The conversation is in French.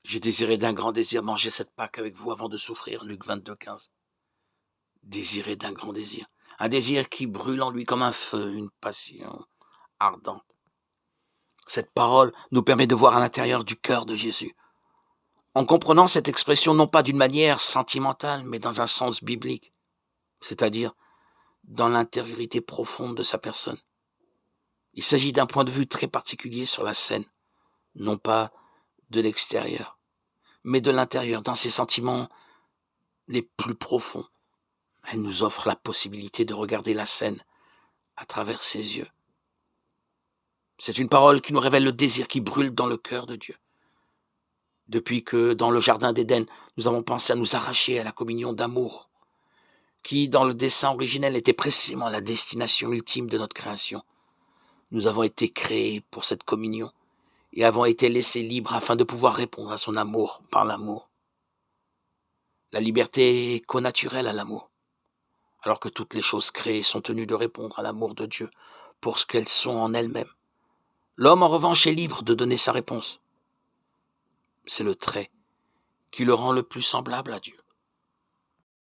J'ai désiré d'un grand désir manger cette Pâque avec vous avant de souffrir, Luc 22, 15. Désiré d'un grand désir. Un désir qui brûle en lui comme un feu, une passion ardente. Cette parole nous permet de voir à l'intérieur du cœur de Jésus. En comprenant cette expression non pas d'une manière sentimentale, mais dans un sens biblique, c'est-à-dire dans l'intériorité profonde de sa personne. Il s'agit d'un point de vue très particulier sur la scène, non pas de l'extérieur, mais de l'intérieur, dans ses sentiments les plus profonds. Elle nous offre la possibilité de regarder la scène à travers ses yeux. C'est une parole qui nous révèle le désir qui brûle dans le cœur de Dieu. Depuis que, dans le jardin d'Éden, nous avons pensé à nous arracher à la communion d'amour, qui, dans le dessein originel, était précisément la destination ultime de notre création. Nous avons été créés pour cette communion et avons été laissés libres afin de pouvoir répondre à son amour par l'amour. La liberté est connaturelle à l'amour, alors que toutes les choses créées sont tenues de répondre à l'amour de Dieu pour ce qu'elles sont en elles-mêmes. L'homme, en revanche, est libre de donner sa réponse. C'est le trait qui le rend le plus semblable à Dieu.